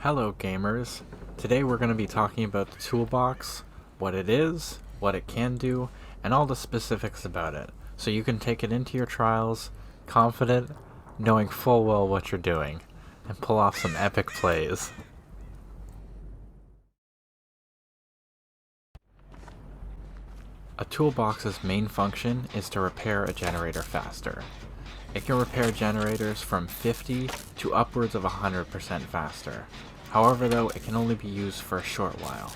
Hello gamers, today we're going to be talking about the Toolbox, what it is, what it can do, and all the specifics about it, so you can take it into your trials, confident, knowing full well what you're doing, and pull off some epic plays. A toolbox's main function is to repair a generator faster. It can repair generators from 50 to upwards of 100% faster. However though, it can only be used for a short while.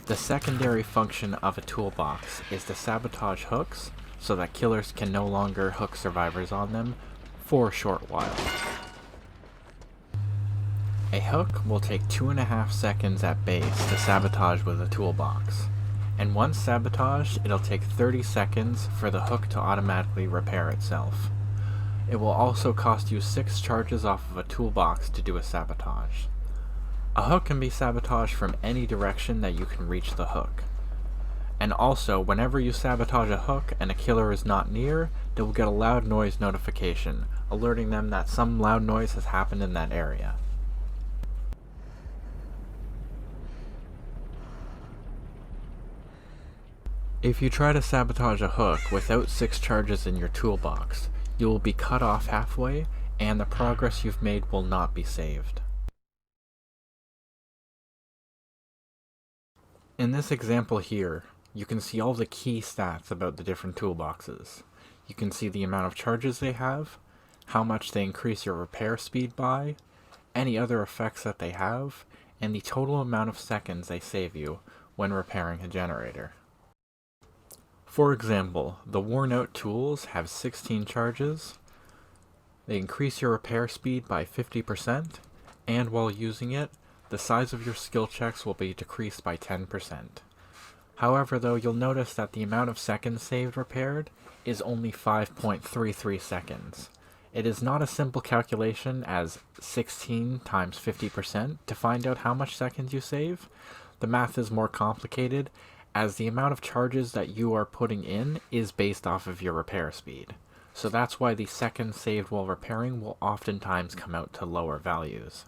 The secondary function of a toolbox is to sabotage hooks so that killers can no longer hook survivors on them for a short while. A hook will take 2.5 seconds at base to sabotage with a toolbox, and once sabotaged, it'll take 30 seconds for the hook to automatically repair itself. It will also cost you 6 charges off of a toolbox to do a sabotage. A hook can be sabotaged from any direction that you can reach the hook. And also, whenever you sabotage a hook and a killer is not near, they will get a loud noise notification, alerting them that some loud noise has happened in that area. If you try to sabotage a hook without 6 charges in your toolbox, you will be cut off halfway, and the progress you've made will not be saved. In this example here, you can see all the key stats about the different toolboxes. You can see the amount of charges they have, how much they increase your repair speed by, any other effects that they have, and the total amount of seconds they save you when repairing a generator. For example, the worn out tools have 16 charges, they increase your repair speed by 50%, and while using it, the size of your skill checks will be decreased by 10%. However though, you'll notice that the amount of seconds saved repaired is only 5.33 seconds. It is not a simple calculation as 16 times 50% to find out how much seconds you save. The math is more complicated, as the amount of charges that you are putting in is based off of your repair speed. So that's why the seconds saved while repairing will oftentimes come out to lower values.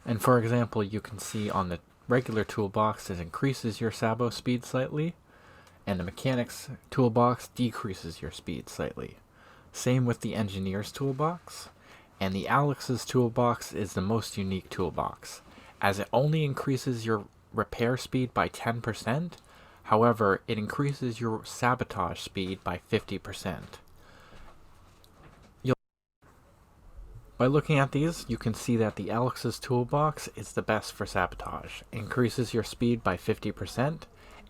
And for example, you can see on the regular toolbox it increases your sabo speed slightly, and the mechanics toolbox decreases your speed slightly. Same with the engineer's toolbox, and the Alex's toolbox is the most unique toolbox, as it only increases your repair speed by 10%, however, it increases your sabotage speed by 50%. By looking at these, you can see that the Alex's toolbox is the best for sabotage. It increases your speed by 50%,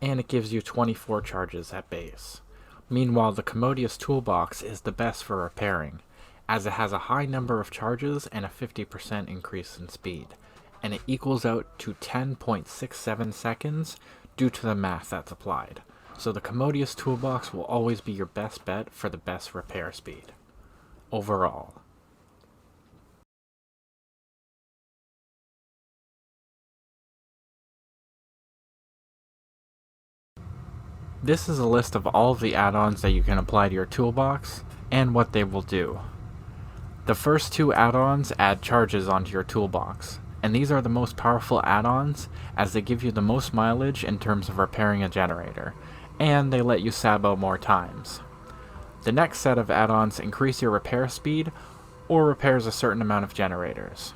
and it gives you 24 charges at base. Meanwhile, the Commodious toolbox is the best for repairing, as it has a high number of charges and a 50% increase in speed, and it equals out to 10.67 seconds due to the math that's applied. So the Commodious toolbox will always be your best bet for the best repair speed overall. This is a list of all of the add-ons that you can apply to your toolbox and what they will do. The first 2 add-ons add charges onto your toolbox, and these are the most powerful add-ons as they give you the most mileage in terms of repairing a generator, and they let you sabo more times. The next set of add-ons increase your repair speed or repairs a certain amount of generators.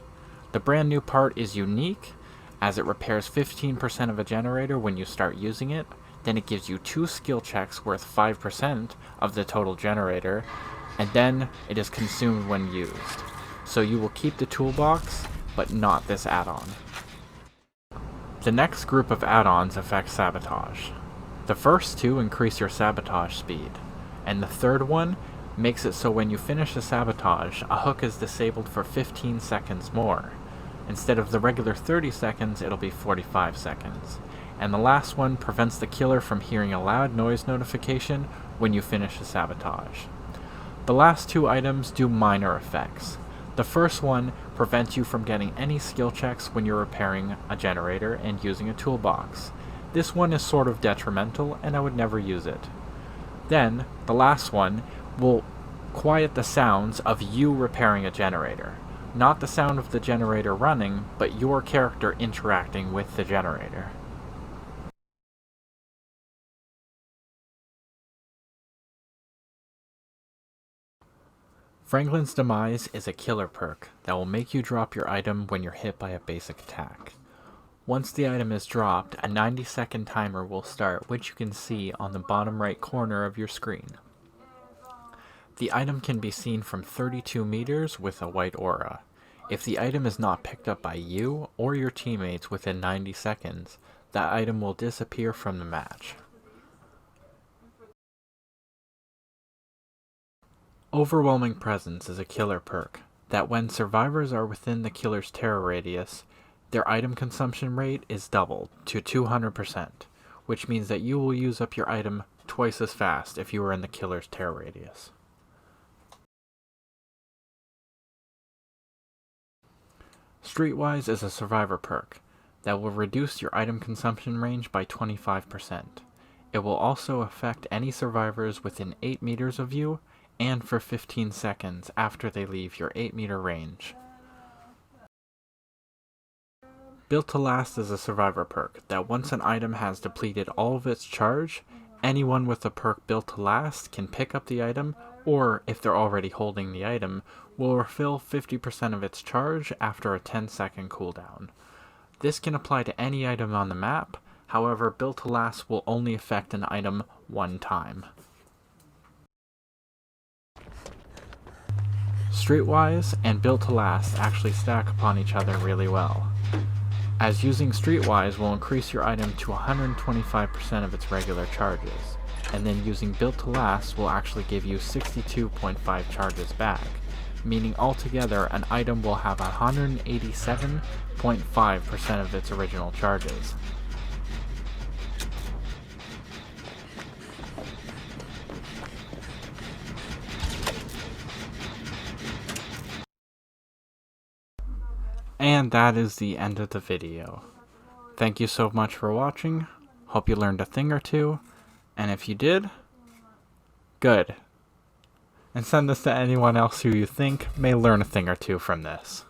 The brand new part is unique as it repairs 15% of a generator when you start using it, then it gives you 2 skill checks worth 5% of the total generator, and then it is consumed when used. So you will keep the toolbox, but not this add-on. The next group of add-ons affect sabotage. The first 2 increase your sabotage speed, and the third one makes it so when you finish a sabotage, a hook is disabled for 15 seconds more. Instead of the regular 30 seconds, it'll be 45 seconds. And the last one prevents the killer from hearing a loud noise notification when you finish a sabotage. The last 2 items do minor effects. The first one prevents you from getting any skill checks when you're repairing a generator and using a toolbox. This one is sort of detrimental and I would never use it. Then, the last one will quiet the sounds of you repairing a generator. Not the sound of the generator running, but your character interacting with the generator. Franklin's Demise is a killer perk that will make you drop your item when you're hit by a basic attack. Once the item is dropped, a 90-second timer will start, which you can see on the bottom right corner of your screen. The item can be seen from 32 meters with a white aura. If the item is not picked up by you or your teammates within 90 seconds, that item will disappear from the match. Overwhelming Presence is a killer perk that when survivors are within the killer's terror radius, their item consumption rate is doubled to 200%, which means that you will use up your item twice as fast if you are in the killer's terror radius. Streetwise is a survivor perk that will reduce your item consumption range by 25%. It will also affect any survivors within 8 meters of you and for 15 seconds after they leave your 8-meter range. Built to Last is a survivor perk that once an item has depleted all of its charge, anyone with the perk Built to Last can pick up the item, or if they're already holding the item, will refill 50% of its charge after a 10-second cooldown. This can apply to any item on the map, however Built to Last will only affect an item one time. Streetwise and Built to Last actually stack upon each other really well, as using Streetwise will increase your item to 125% of its regular charges, and then using Built to Last will actually give you 62.5 charges back, meaning altogether an item will have 187.5% of its original charges. And that is the end of the video. Thank you so much for watching. Hope you learned a thing or two. And if you did, good. And send this to anyone else who you think may learn a thing or two from this.